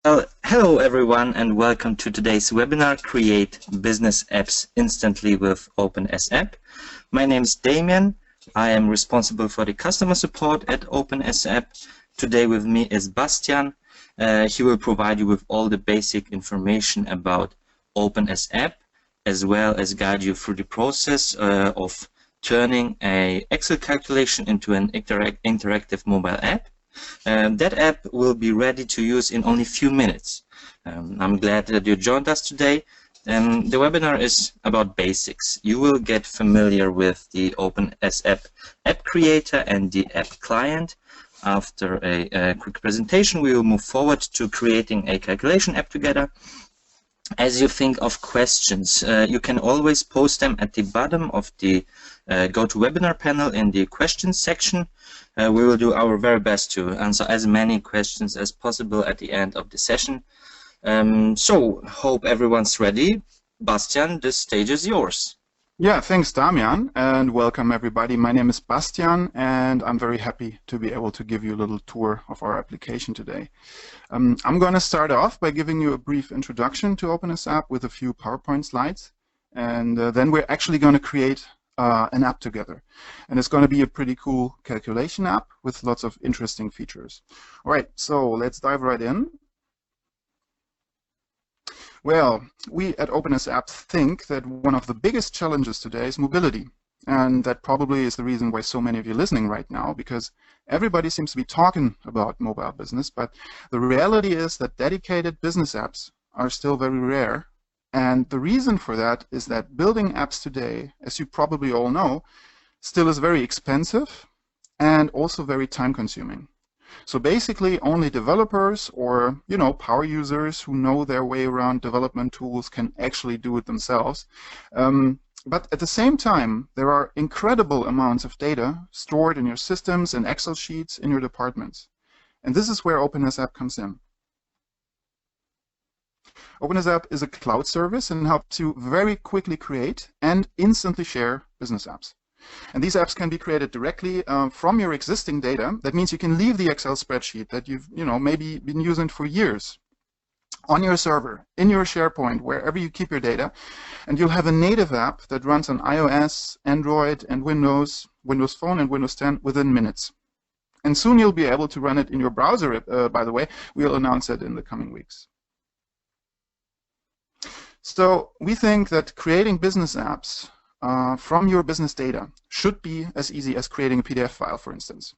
Hello everyone and welcome to today's webinar, Create Business Apps Instantly with OpenAsApp. My name is Damien. I am responsible for the customer support at OpenAsApp. Today with me is Bastian. He will provide you with all the basic information about OpenAsApp, as well as guide you through the process of turning an Excel calculation into an interactive mobile app. That app will be ready to use in only a few minutes. I'm glad that you joined us today. The webinar is about basics. You will get familiar with the OpenAsApp app creator and the app client. After a quick presentation, we will move forward to creating a calculation app together. As you think of questions, you can always post them at the bottom of the GoToWebinar panel in the questions section. We will do our very best to answer as many questions as possible at the end of the session. So, hope everyone's ready. Bastian, the stage is yours. Yeah, thanks, Damian, and welcome everybody. My name is Bastian, and I'm very happy to be able to give you a little tour of our application today. I'm going to start off by giving you a brief introduction to OpenAsApp with a few PowerPoint slides, and then we're actually going to create an app together. And it's going to be a pretty cool calculation app with lots of interesting features. All right, so let's dive right in. Well, we at OpenAsApp think that one of the biggest challenges today is mobility. And that probably is the reason why so many of you are listening right now, because everybody seems to be talking about mobile business, but the reality is that dedicated business apps are still very rare. And the reason for that is that building apps today, as you probably all know, still is very expensive and also very time-consuming. So basically, only developers or, power users who know their way around development tools can actually do it themselves. But at the same time, there are incredible amounts of data stored in your systems and Excel sheets in your departments. And this is where OpenAsApp comes in. OpenAsApp is a cloud service and helps you very quickly create and instantly share business apps. And these apps can be created directly from your existing data. That means you can leave the Excel spreadsheet that you've maybe been using for years on your server, in your SharePoint, wherever you keep your data, and you'll have a native app that runs on iOS, Android, and Windows Phone, and Windows 10 within minutes. And soon you'll be able to run it in your browser, by the way. We'll announce it in the coming weeks. So we think that creating business apps from your business data should be as easy as creating a PDF file, for instance.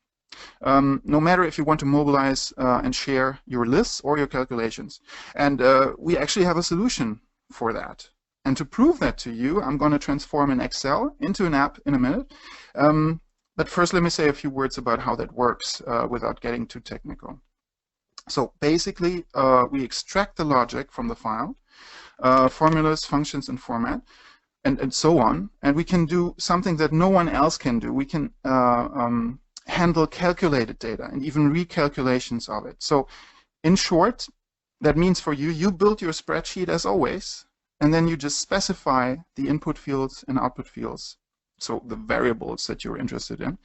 No matter if you want to mobilize and share your lists or your calculations. And we actually have a solution for that. And to prove that to you, I'm going to transform an Excel into an app in a minute. But first, let me say a few words about how that works without getting too technical. So basically, we extract the logic from the file, formulas, functions, and format, and so on. And we can do something that no one else can do. We can handle calculated data and even recalculations of it. So in short, that means for you, you build your spreadsheet as always, and then you just specify the input fields and output fields, so the variables that you're interested in,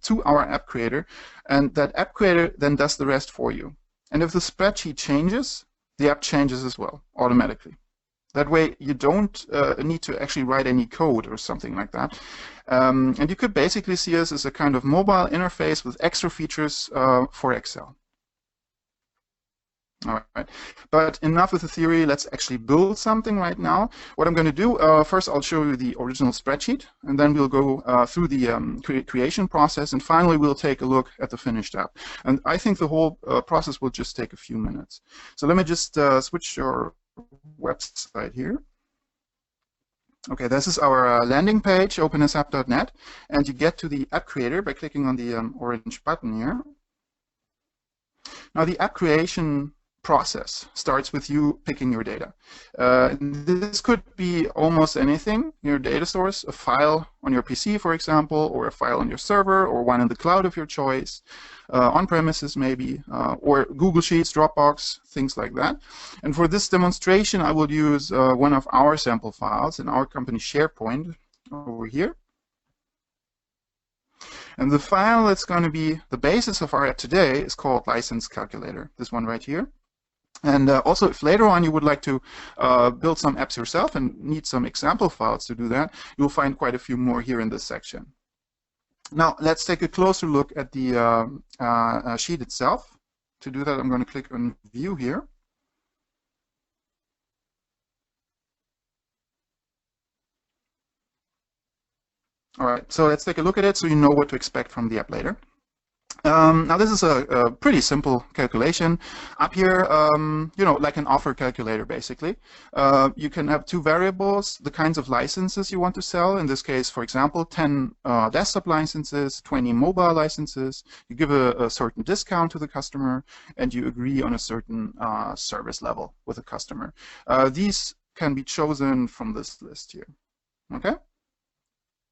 to our app creator. And that app creator then does the rest for you. And if the spreadsheet changes, the app changes as well, automatically. That way, you don't need to actually write any code or something like that. And you could basically see us as a kind of mobile interface with extra features for Excel. All right, but enough with the theory. Let's actually build something right now. What I'm going to do, first I'll show you the original spreadsheet, and then we'll go through the creation process, and finally we'll take a look at the finished app. And I think the whole process will just take a few minutes. So let me just switch your website here. Okay, this is our landing page, openasapp.net, and you get to the app creator by clicking on the orange button here. Now the app creation process starts with you picking your data. This could be almost anything, your data source, a file on your PC, for example, or a file on your server, or one in the cloud of your choice, on-premises maybe, or Google Sheets, Dropbox, things like that. And for this demonstration, I will use one of our sample files in our company SharePoint over here. And the file that's going to be the basis of our app today is called license calculator, this one right here. And also, if later on you would like to build some apps yourself and need some example files to do that, you'll find quite a few more here in this section. Now, let's take a closer look at the sheet itself. To do that, I'm going to click on View here. All right, so let's take a look at it so you know what to expect from the app later. Now this is a pretty simple calculation. Up here, you know, like an offer calculator basically. You can have two variables, the kinds of licenses you want to sell. In this case, for example, 10 desktop licenses, 20 mobile licenses. You give a certain discount to the customer, and you agree on a certain service level with the customer. These can be chosen from this list here. Okay?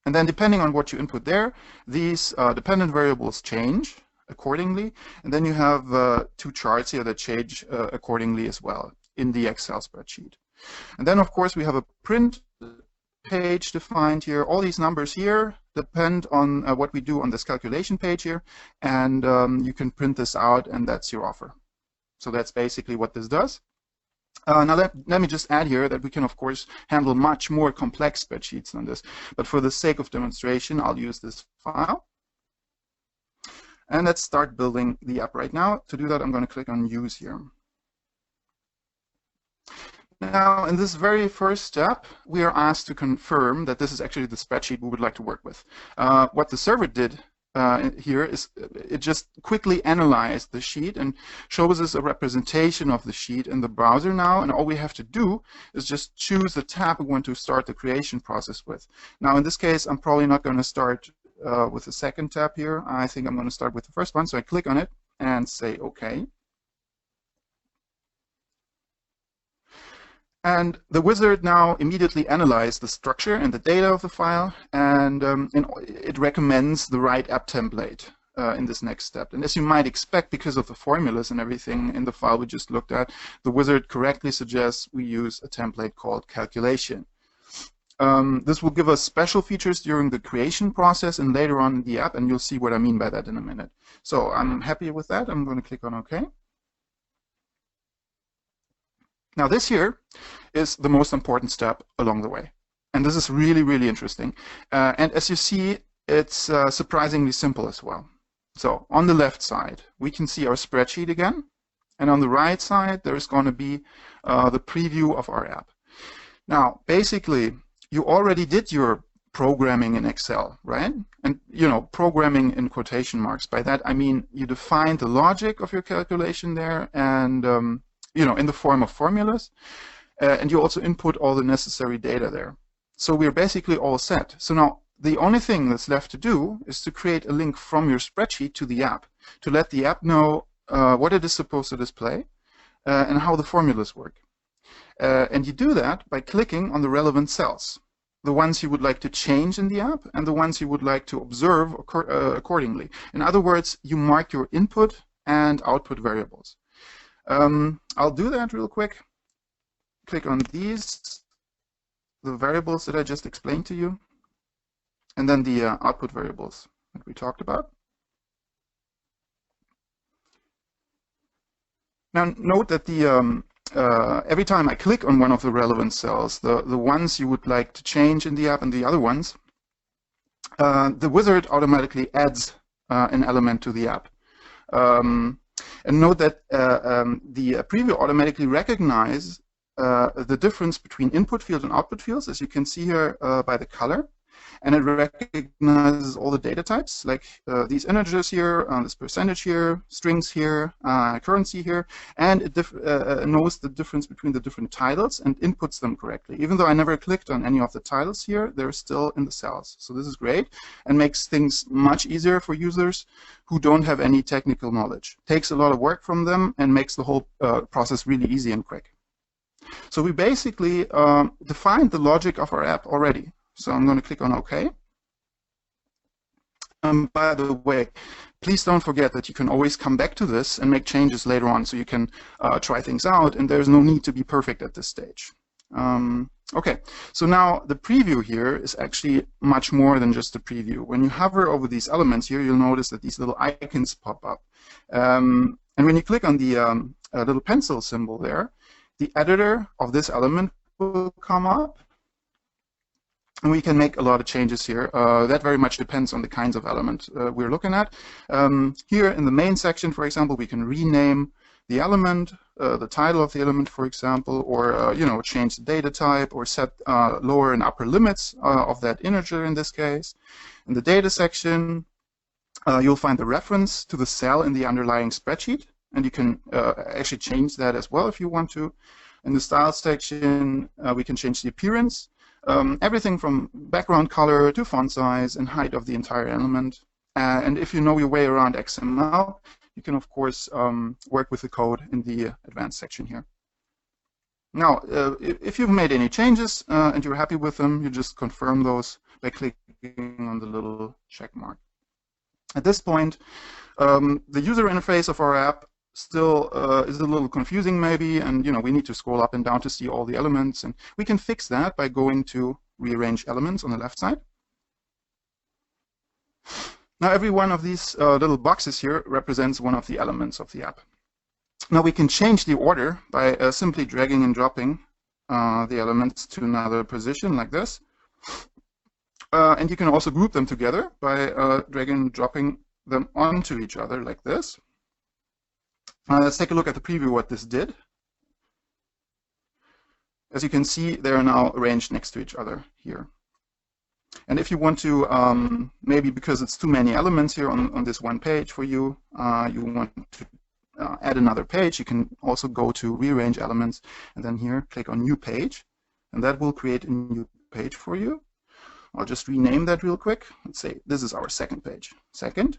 And then depending on what you input there, these dependent variables change accordingly. And then you have two charts here that change accordingly as well in the Excel spreadsheet. And then, of course, we have a print page defined here. All these numbers here depend on what we do on this calculation page here. And you can print this out, and that's your offer. So that's basically what this does. Now let me just add here that we can, of course, handle much more complex spreadsheets than this. But for the sake of demonstration, I'll use this file. And let's start building the app right now. To do that, I'm going to click on Use here. Now, in this very first step, we are asked to confirm that this is actually the spreadsheet we would like to work with. What the server did here is it just quickly analyzed the sheet and shows us a representation of the sheet in the browser now, and all we have to do is just choose the tab we want to start the creation process with. Now in this case, I'm probably not going to start with the second tab here. I think I'm going to start with the first one, so I click on it and say OK. And the wizard now immediately analyzes the structure and the data of the file, and it recommends the right app template in this next step. And as you might expect, because of the formulas and everything in the file we just looked at, the wizard correctly suggests we use a template called calculation. This will give us special features during the creation process and later on in the app, and you'll see what I mean by that in a minute. So I'm happy with that. I'm going to click on OK. Now this here is the most important step along the way. And this is really, really interesting. And as you see, it's surprisingly simple as well. So on the left side, we can see our spreadsheet again. And on the right side, there's going to be the preview of our app. Now, basically, you already did your programming in Excel, right? And, you know, programming in quotation marks. By that, I mean you defined the logic of your calculation there and you know, in the form of formulas, and you also input all the necessary data there. So we're basically all set. So now the only thing that's left to do is to create a link from your spreadsheet to the app, to let the app know what it is supposed to display and how the formulas work. And you do that by clicking on the relevant cells, the ones you would like to change in the app and the ones you would like to observe accordingly. In other words, you mark your input and output variables. I'll do that real quick. Click on these, the variables that I just explained to you, and then the output variables that we talked about. Now note that the every time I click on one of the relevant cells, the ones you would like to change in the app and the other ones, the wizard automatically adds an element to the app. And note that the preview automatically recognizes the difference between input field and output fields, as you can see here by the color. And it recognizes all the data types, like these integers here, this percentage here, strings here, currency here, and it knows the difference between the different titles and inputs them correctly. Even though I never clicked on any of the titles here, they're still in the cells. So this is great and makes things much easier for users who don't have any technical knowledge. Takes a lot of work from them and makes the whole process really easy and quick. So we basically defined the logic of our app already. So I'm going to click on OK. By the way, please don't forget that you can always come back to this and make changes later on, so you can try things out, and there's no need to be perfect at this stage. Okay, so now the preview here is actually much more than just a preview. When you hover over these elements here, you'll notice that these little icons pop up. And when you click on the little pencil symbol there, the editor of this element will come up. And we can make a lot of changes here. That very much depends on the kinds of element we're looking at. Here in the main section, for example, we can rename the element, the title of the element, for example, or change the data type, or set lower and upper limits of that integer in this case. In the data section, you'll find the reference to the cell in the underlying spreadsheet, and you can actually change that as well if you want to. In the style section, we can change the appearance. Everything from background color to font size and height of the entire element. And if you know your way around XML, you can, of course, work with the code in the advanced section here. Now, if you've made any changes and you're happy with them, you just confirm those by clicking on the little check mark. At this point, the user interface of our app still is a little confusing maybe, and we need to scroll up and down to see all the elements, and we can fix that by going to rearrange elements on the left side. Now every one of these little boxes here represents one of the elements of the app. Now we can change the order by simply dragging and dropping the elements to another position like this, and you can also group them together by dragging and dropping them onto each other like this. Let's take a look at the preview what this did. As you can see, they are now arranged next to each other here. And if you want to, maybe because it's too many elements here on this one page for you, you want to add another page, you can also go to rearrange elements and then here click on new page, and that will create a new page for you. I'll just rename that real quick. Let's say this is our second page. Second.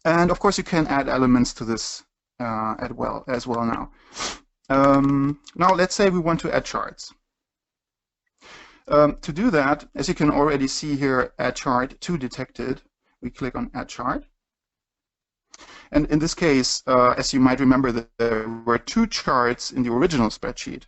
And of course you can add elements to this as well now. Now let's say we want to add charts. To do that, as you can already see here, add chart to detected, we click on add chart. And in this case, as you might remember, there were two charts in the original spreadsheet.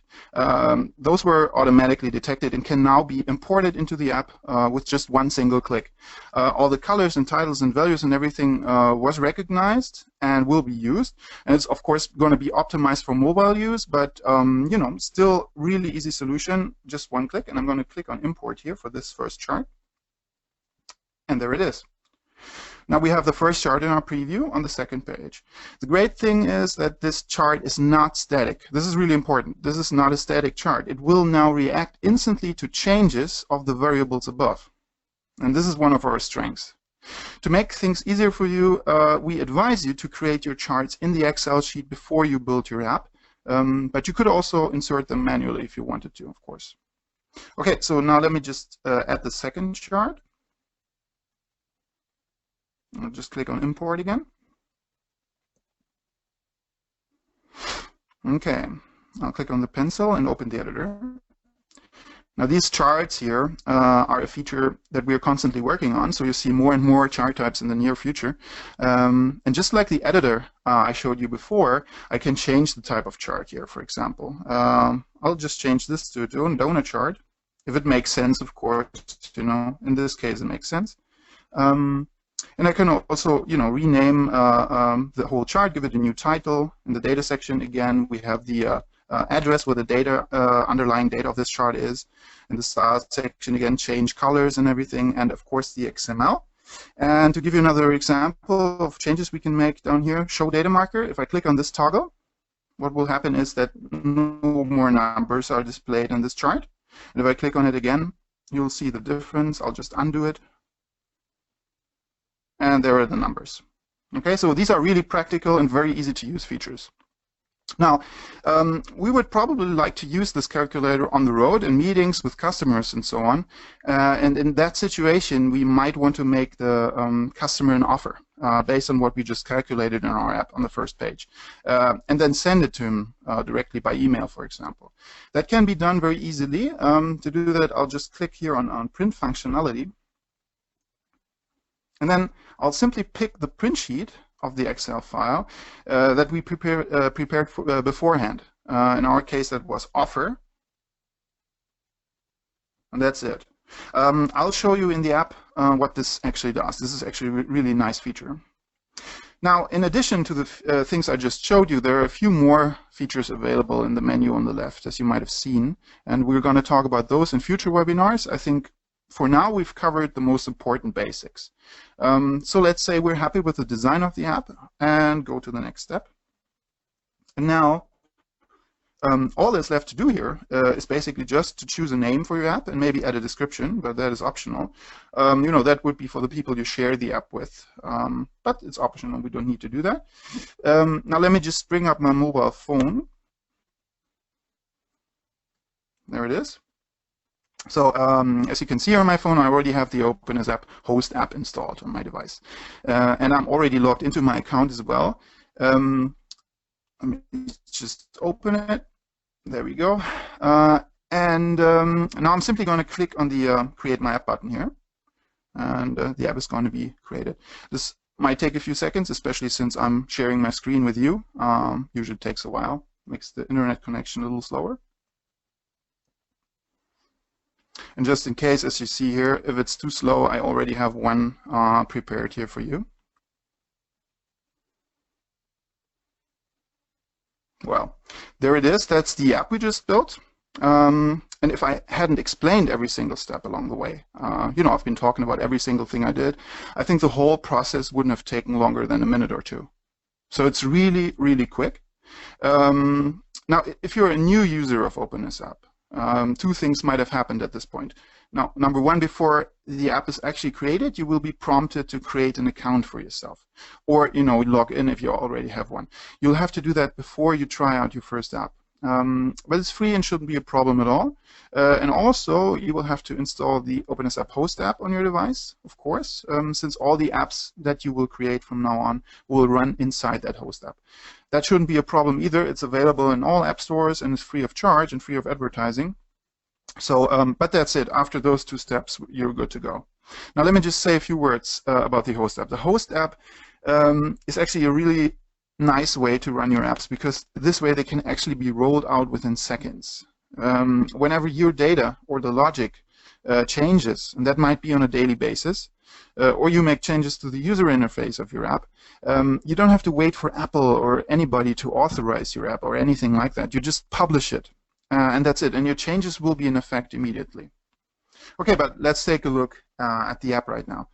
Those were automatically detected and can now be imported into the app with just one single click. All the colors and titles and values and everything was recognized and will be used. And it's, of course, going to be optimized for mobile use, but still really easy solution, just one click. And I'm going to click on import here for this first chart. And there it is. Now we have the first chart in our preview on the second page. The great thing is that this chart is not static. This is really important. This is not a static chart. It will now react instantly to changes of the variables above. And this is one of our strengths. To make things easier for you, we advise you to create your charts in the Excel sheet before you build your app. But you could also insert them manually if you wanted to, of course. Okay, so now let me just add the second chart. I'll just click on import again. Okay, I'll click on the pencil and open the editor. Now these charts here are a feature that we're constantly working on, so you'll see more and more chart types in the near future. And just like the editor I showed you before, I can change the type of chart here, for example. I'll just change this to a donut chart, if it makes sense, of course. In this case it makes sense. And I can also, rename the whole chart, give it a new title. In the data section, again, we have the address where the data, underlying data of this chart is. In the style section, again, change colors and everything, and of course the XML. And to give you another example of changes we can make down here, show data marker. If I click on this toggle, what will happen is that no more numbers are displayed on this chart. And if I click on it again, you'll see the difference. I'll just undo it. And there are the numbers. Okay, so these are really practical and very easy to use features. Now, we would probably like to use this calculator on the road in meetings with customers and so on. And in that situation, we might want to make the customer an offer based on what we just calculated in our app on the first page, and then send it to him directly by email, for example. That can be done very easily. To do that, I'll just click here on print functionality. And then I'll simply pick the print sheet of the Excel file that we prepared beforehand. In our case, that was offer. And that's it. I'll show you in the app what this actually does. This is actually a really nice feature. Now, in addition to the things I just showed you, there are a few more features available in the menu on the left, as you might have seen, and we're going to talk about those in future webinars. I think for now we've covered the most important basics. So let's say we're happy with the design of the app and go to the next step. And now, all that's left to do here is basically just to choose a name for your app and maybe add a description, but that is optional. You know, that would be for the people you share the app with, but it's optional. We don't need to do that. Now let me just bring up my mobile phone. There it is. So as you can see on my phone, I already have the OpenAsApp host app installed on my device, and I'm already logged into my account as well. Let me just open it. There we go. Now I'm simply going to click on the Create My App button here, and the app is going to be created. This might take a few seconds, especially since I'm sharing my screen with you. Usually takes a while, makes the internet connection a little slower. And just in case, as you see here, if it's too slow, I already have one prepared here for you. Well, there it is. That's the app we just built. And if I hadn't explained every single step along the way, you know, I've been talking about every single thing I did, I think the whole process wouldn't have taken longer than a minute or two. So it's really, really quick. Now, if you're a new user of OpenAsApp, two things might have happened at this point. Now, number one, before the app is actually created, you will be prompted to create an account for yourself, or, you know, log in if you already have one. You'll have to do that before you try out your first app. But it's free and shouldn't be a problem at all. And also, you will have to install the OpenAsApp host app on your device, of course, since all the apps that you will create from now on will run inside that host app. That shouldn't be a problem either. It's available in all app stores and is free of charge and free of advertising. So, but that's it. After those two steps, you're good to go. Now, let me just say a few words about the host app. The host app is actually a really nice way to run your apps, because this way they can actually be rolled out within seconds. Whenever your data or the logic changes, and that might be on a daily basis, or you make changes to the user interface of your app, you don't have to wait for Apple or anybody to authorize your app or anything like that. You just publish it, and that's it. And your changes will be in effect immediately. Okay, but let's take a look at the app right now.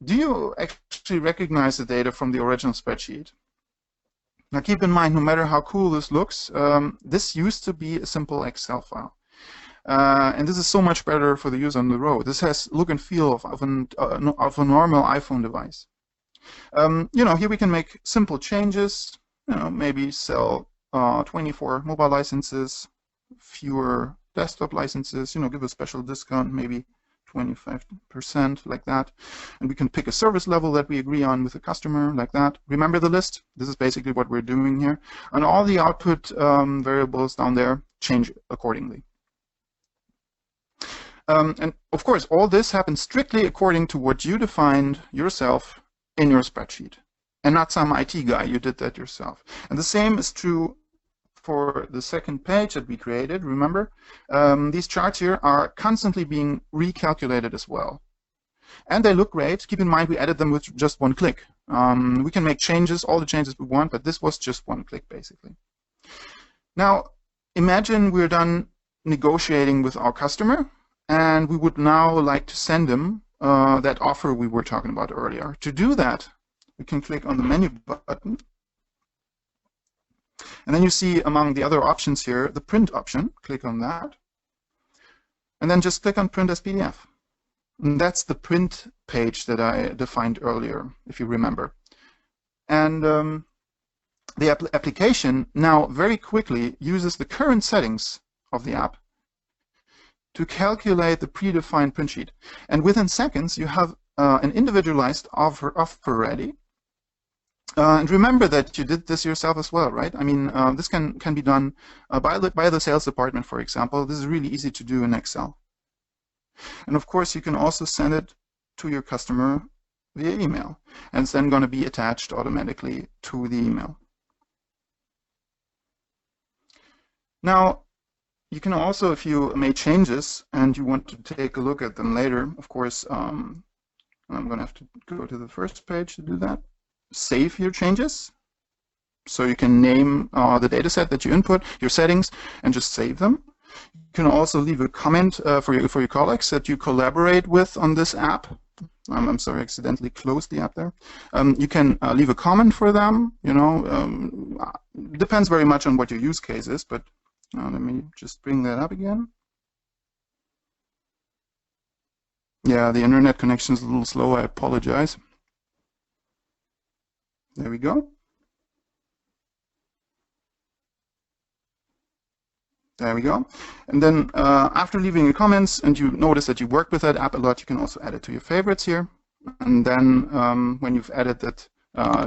Do you actually recognize the data from the original spreadsheet? Now keep in mind, no matter how cool this looks, this used to be a simple Excel file. And this is so much better for the user on the road. This has look and feel of a normal iPhone device. You know, here we can make simple changes. You know, maybe sell 24 mobile licenses, fewer desktop licenses. You know, give a special discount, maybe 25%, like that. And we can pick a service level that we agree on with the customer, like that. Remember the list? This is basically what we're doing here. And all the output variables down there change accordingly. And of course, all this happens strictly according to what you defined yourself in your spreadsheet, and not some IT guy. You did that yourself. And the same is true for the second page that we created. Remember, these charts here are constantly being recalculated as well. And they look great. Keep in mind, we added them with just one click. We can make changes, all the changes we want, but this was just one click, basically. Now, imagine we're done negotiating with our customer, and we would now like to send them that offer we were talking about earlier. To do that, we can click on the menu button. And then you see among the other options here, the print option. Click on that. And then just click on print as PDF. And that's the print page that I defined earlier, if you remember. And the application now very quickly uses the current settings of the app to calculate the predefined print sheet. And within seconds, you have an individualized offer ready. And remember that you did this yourself as well, right? I mean, this can be done by the sales department, for example. This is really easy to do in Excel. And of course, you can also send it to your customer via email. And it's then going to be attached automatically to the email. Now, you can also, if you made changes and you want to take a look at them later, of course, I'm going to have to go to the first page to do that. save your changes. So you can name the data set that you input, your settings, and just save them. You can also leave a comment for your colleagues that you collaborate with on this app. I'm sorry, I accidentally closed the app there. You can leave a comment for them. Depends very much on what your use case is, but let me just bring that up again. Yeah, the internet connection is a little slow. I apologize. There we go. There we go. And then after leaving your comments and you notice that you worked with that app a lot, you can also add it to your favorites here. And then when you've added that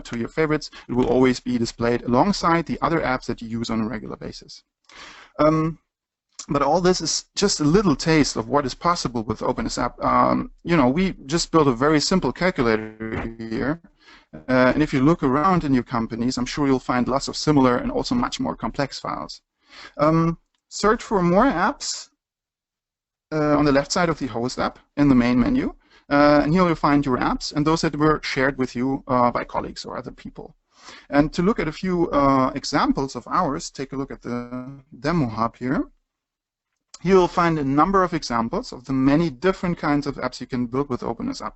to your favorites, it will always be displayed alongside the other apps that you use on a regular basis. But all this is just a little taste of what is possible with OpenAsApp. We just built a very simple calculator here. And if you look around in your companies, I'm sure you'll find lots of similar and also much more complex files. Search for more apps on the left side of the host app in the main menu. And here you'll find your apps and those that were shared with you by colleagues or other people. And to look at a few examples of ours, take a look at the demo hub here. You'll find a number of examples of the many different kinds of apps you can build with OpenAsApp.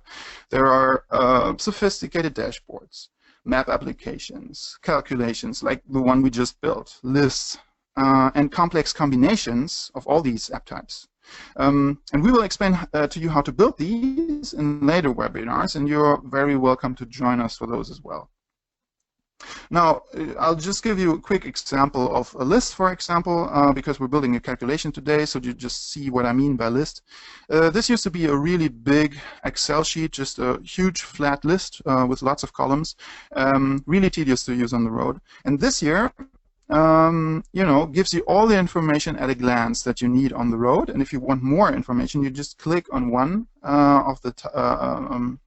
There are sophisticated dashboards, map applications, calculations like the one we just built, lists, and complex combinations of all these app types. And we will explain to you how to build these in later webinars, and you're very welcome to join us for those as well. Now, I'll just give you a quick example of a list, for example, because we're building a calculation today, so you just see what I mean by list. This used to be a really big Excel sheet, just a huge flat list with lots of columns, really tedious to use on the road. And this year, gives you all the information at a glance that you need on the road. And if you want more information, you just click on one of the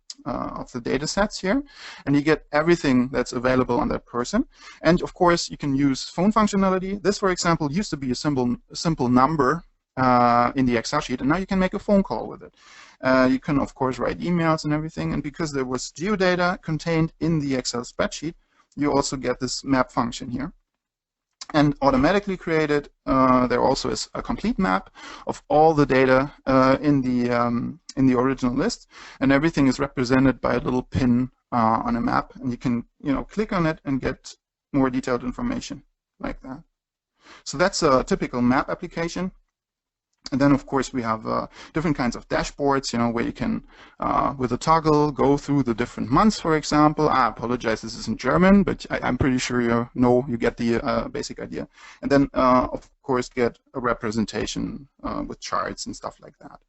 data sets here, and you get everything that's available on that person. And of course, you can use phone functionality. This, for example, used to be a simple number in the Excel sheet, and now you can make a phone call with it. You can, of course, write emails and everything. And because there was geodata contained in the Excel spreadsheet, you also get this map function here. And automatically created, there also is a complete map of all the data in the original list, and everything is represented by a little pin on a map, and you can click on it and get more detailed information like that. So that's a typical map application. And then, of course, we have different kinds of dashboards, where you can, with a toggle, go through the different months, for example. I apologize, this is in German, but I'm pretty sure you get the basic idea. And then, of course, get a representation with charts and stuff like that.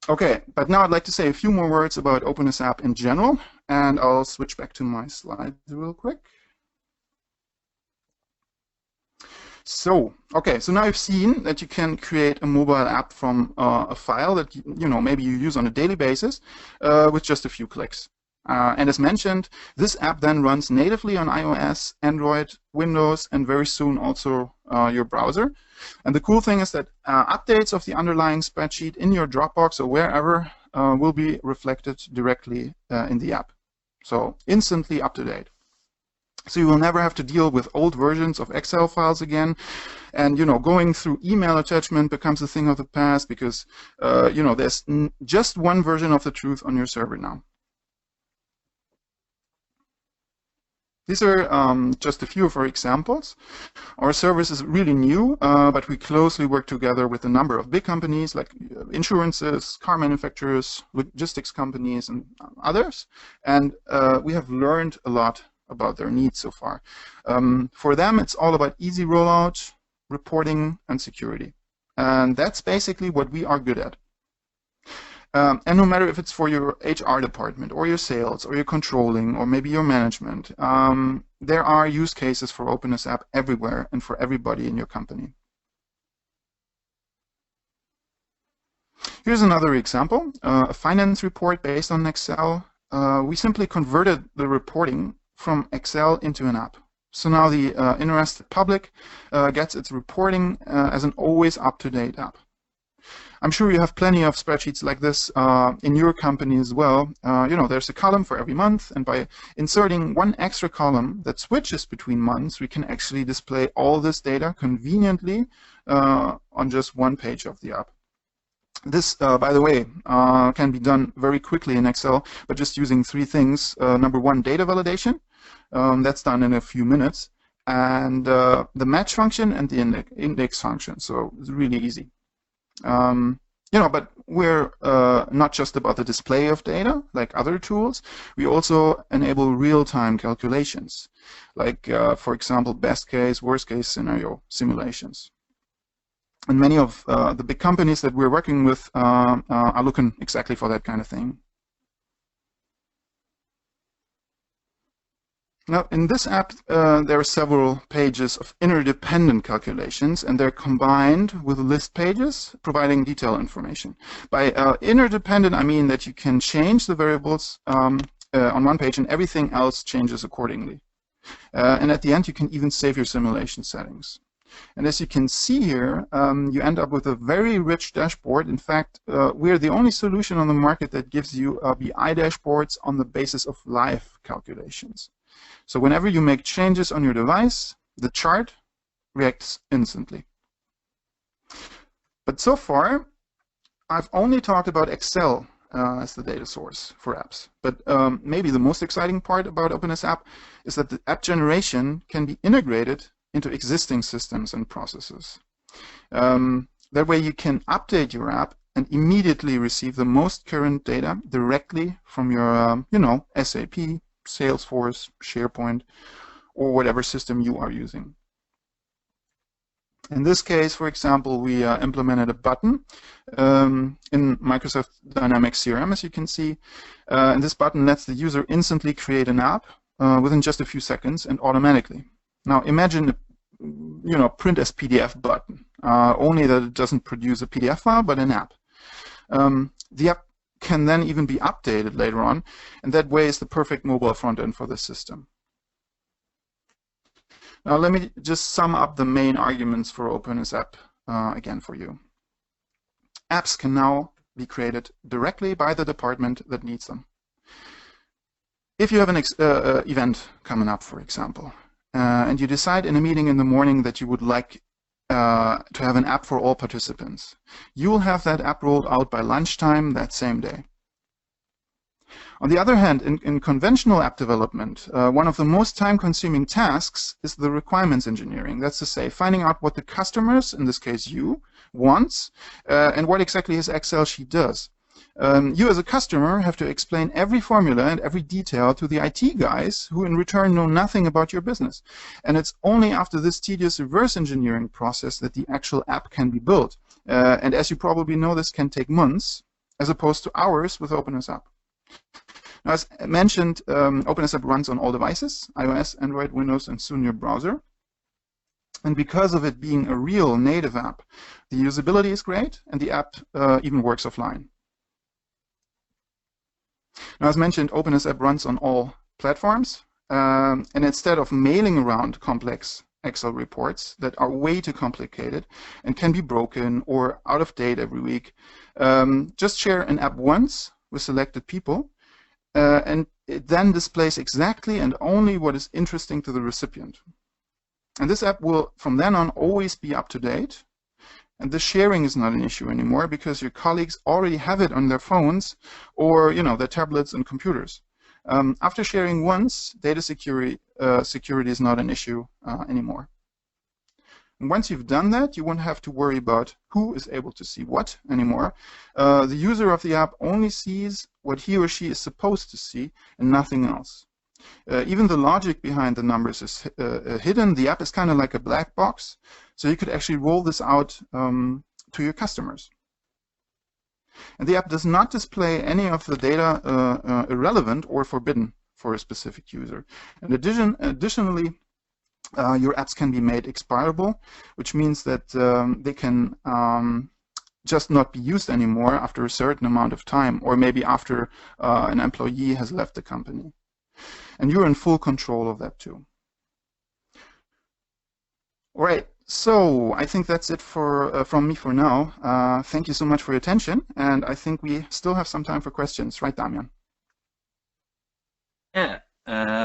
Okay, but now I'd like to say a few more words about OpenAsApp in general, and I'll switch back to my slides real quick. So, okay, so now you've seen that you can create a mobile app from a file that maybe you use on a daily basis with just a few clicks. And as mentioned, this app then runs natively on iOS, Android, Windows, and very soon also your browser. And the cool thing is that updates of the underlying spreadsheet in your Dropbox or wherever will be reflected directly in the app. So instantly up to date. So you will never have to deal with old versions of Excel files again, and going through email attachment becomes a thing of the past because there's just one version of the truth on your server now. These are just a few of our examples. Our service is really new, but we closely work together with a number of big companies like insurances, car manufacturers, logistics companies, and others, and we have learned a lot about their needs so far. For them, it's all about easy rollout, reporting, and security. And that's basically what we are good at. And no matter if it's for your HR department, or your sales, or your controlling, or maybe your management, there are use cases for OpenAsApp everywhere and for everybody in your company. Here's another example, a finance report based on Excel. We simply converted the reporting from Excel into an app. So now the interested public gets its reporting as an always up-to-date app. I'm sure you have plenty of spreadsheets like this in your company as well. There's a column for every month, and by inserting one extra column that switches between months, we can actually display all this data conveniently on just one page of the app. This, by the way, can be done very quickly in Excel, but just using three things. Number one, data validation. That's done in a few minutes. And the match function and the index function. So it's really easy. But we're not just about the display of data like other tools. We also enable real-time calculations, like, for example, best case, worst case scenario simulations. And many of the big companies that we're working with are looking exactly for that kind of thing. Now, in this app, there are several pages of interdependent calculations, and they're combined with list pages, providing detailed information. By interdependent, I mean that you can change the variables on one page, and everything else changes accordingly. And at the end, you can even save your simulation settings. And as you can see here, you end up with a very rich dashboard. In fact, we're the only solution on the market that gives you BI dashboards on the basis of live calculations. So whenever you make changes on your device, the chart reacts instantly. But so far, I've only talked about Excel as the data source for apps. But maybe the most exciting part about OpenAsApp is that the app generation can be integrated into existing systems and processes. That way you can update your app and immediately receive the most current data directly from your, SAP, Salesforce, SharePoint, or whatever system you are using. In this case, for example, we implemented a button in Microsoft Dynamics CRM, as you can see. And this button lets the user instantly create an app within just a few seconds and automatically. Now imagine a print as PDF button, only that it doesn't produce a PDF file, but an app. The app can then even be updated later on, and that way is the perfect mobile front end for the system. Now let me just sum up the main arguments for OpenAsApp again for you. Apps can now be created directly by the department that needs them. If you have an event coming up, for example, and you decide in a meeting in the morning that you would like to have an app for all participants, you will have that app rolled out by lunchtime that same day. On the other hand, in conventional app development, one of the most time-consuming tasks is the requirements engineering. That's to say, finding out what the customers, in this case you, wants, and what exactly his Excel sheet does. You as a customer have to explain every formula and every detail to the IT guys, who in return know nothing about your business. And it's only after this tedious reverse engineering process that the actual app can be built. And as you probably know, this can take months, as opposed to hours with OpenAsApp. Now, as mentioned, OpenAsApp runs on all devices, iOS, Android, Windows, and soon your browser. And because of it being a real native app, the usability is great, and the app even works offline. Now, as mentioned, OpenAsApp runs on all platforms, and instead of mailing around complex Excel reports that are way too complicated and can be broken or out of date every week, just share an app once with selected people, and it then displays exactly and only what is interesting to the recipient. And this app will, from then on, always be up to date. And the sharing is not an issue anymore because your colleagues already have it on their phones or, their tablets and computers. After sharing once, data security is not an issue anymore. And once you've done that, you won't have to worry about who is able to see what anymore. The user of the app only sees what he or she is supposed to see and nothing else. Even the logic behind the numbers is hidden. The app is kind of like a black box, so you could actually roll this out to your customers. And the app does not display any of the data irrelevant or forbidden for a specific user. And additionally, your apps can be made expirable, which means that they can just not be used anymore after a certain amount of time, or maybe after an employee has left the company. And you're in full control of that too. All right, So I think that's it for from me for now. Thank you so much for your attention, and I think we still have some time for questions, right, Damian? Yeah,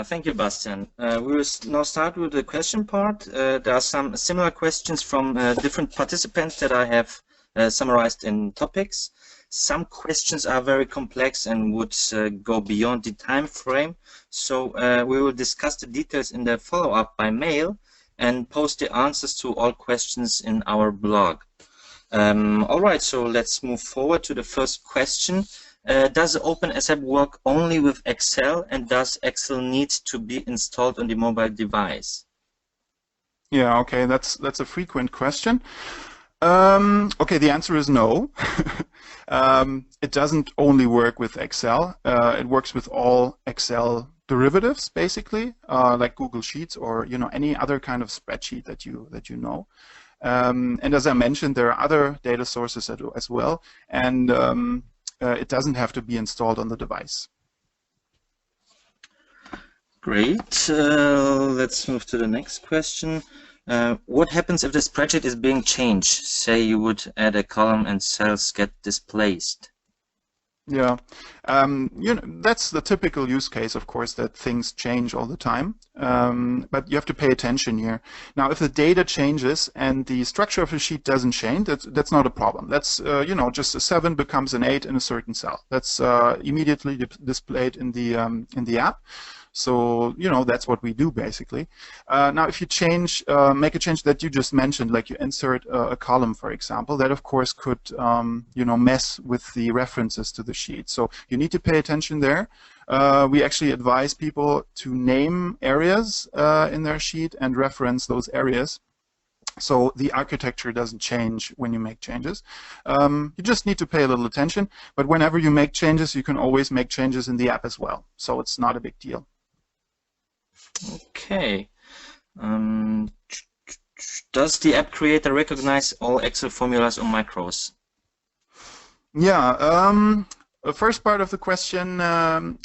thank you, Bastian. We will now start with the question part. There are some similar questions from different participants that I have summarized in topics. Some questions are very complex and would go beyond the time frame. So we will discuss the details in the follow-up by mail and post the answers to all questions in our blog. All right, so let's move forward to the first question. Does OpenAsApp work only with Excel, and does Excel need to be installed on the mobile device? Yeah, okay, that's a frequent question. Okay, the answer is no. It doesn't only work with Excel. It works with all Excel derivatives, basically, like Google Sheets or any other kind of spreadsheet that you know. And as I mentioned, there are other data sources as well, and it doesn't have to be installed on the device. Great. Let's move to the next question. What happens if the spreadsheet is being changed? Say you would add a column and cells get displaced. Yeah, that's the typical use case, of course, that things change all the time. But you have to pay attention here. Now, if the data changes and the structure of the sheet doesn't change, that's not a problem. That's just a 7 becomes an 8 in a certain cell. That's immediately displayed in the app. So, that's what we do basically. Now, if you make a change that you just mentioned, like you insert a column, for example, that of course could, mess with the references to the sheet. So you need to pay attention there. We actually advise people to name areas in their sheet and reference those areas, so the architecture doesn't change when you make changes. You just need to pay a little attention, but whenever you make changes, you can always make changes in the app as well. So it's not a big deal. Okay. Does the app creator recognize all Excel formulas or macros? Yeah, the first part of the question,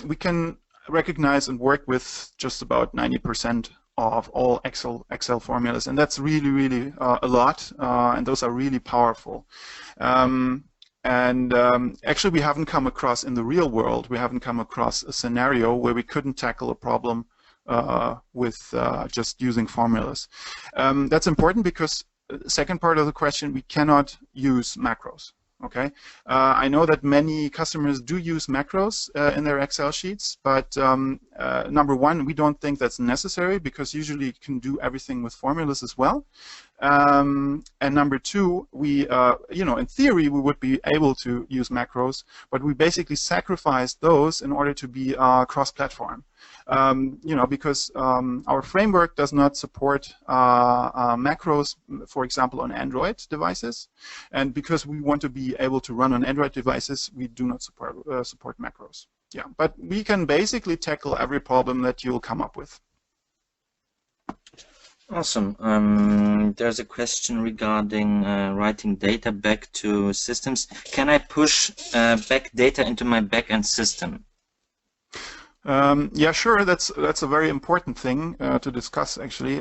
we can recognize and work with just about 90% of all Excel formulas, and that's really, really a lot, and those are really powerful. Actually, we haven't come across in the real world, we haven't come across a scenario where we couldn't tackle a problem with just using formulas. That's important because the second part of the question, we cannot use macros. Okay, I know that many customers do use macros in their Excel sheets, but number one, we don't think that's necessary because usually you can do everything with formulas as well. And number two, we, in theory, we would be able to use macros, but we basically sacrificed those in order to be cross-platform. Because our framework does not support macros, for example, on Android devices, and because we want to be able to run on Android devices, we do not support macros. Yeah, but we can basically tackle every problem that you'll come up with. Awesome. There's a question regarding writing data back to systems. Can I push back data into my backend system? Yeah, sure. That's a very important thing to discuss, actually.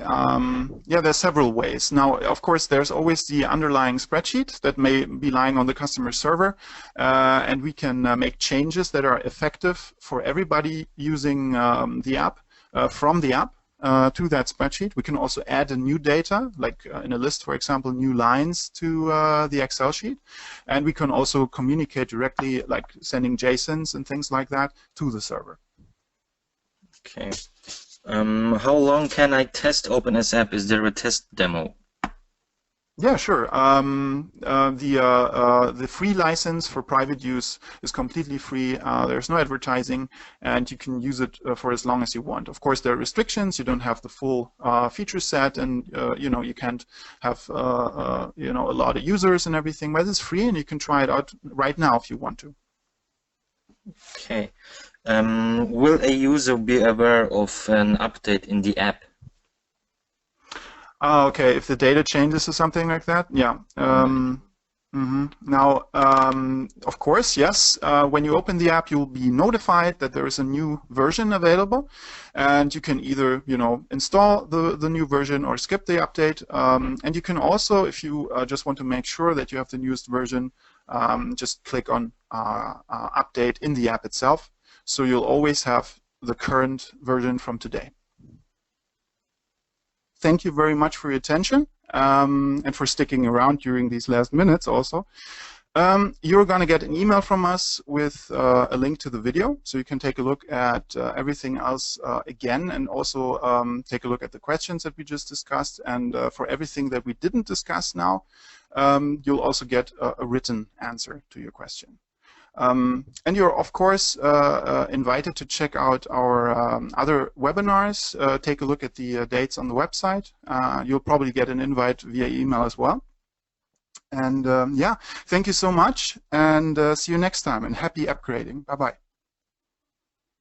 Yeah, there's several ways. Now, of course, there's always the underlying spreadsheet that may be lying on the customer server, and we can make changes that are effective for everybody using the app, from the app to that spreadsheet. We can also add a new data, like in a list, for example, new lines to the Excel sheet. And we can also communicate directly, like sending JSONs and things like that, to the server. Okay. How long can I test OpenAsApp? Is there a test demo? Yeah, sure. The free license for private use is completely free. There's no advertising, and you can use it for as long as you want. Of course, there are restrictions. You don't have the full feature set, and you can't have a lot of users and everything. But it's free, and you can try it out right now if you want to. Okay. Will a user be aware of an update in the app? Okay, if the data changes or something like that, yeah. Now, of course, yes, when you open the app, you'll be notified that there is a new version available, and you can either, install the new version or skip the update. And you can also, if you just want to make sure that you have the newest version, just click on update in the app itself. So you'll always have the current version from today. Thank you very much for your attention. And for sticking around during these last minutes also. You're going to get an email from us with a link to the video, so you can take a look at everything else again, and also take a look at the questions that we just discussed. And for everything that we didn't discuss now, you'll also get a written answer to your question. And you're, of course, invited to check out our other webinars. Take a look at the dates on the website. You'll probably get an invite via email as well. And yeah, thank you so much, and see you next time, and happy app creating. Bye-bye.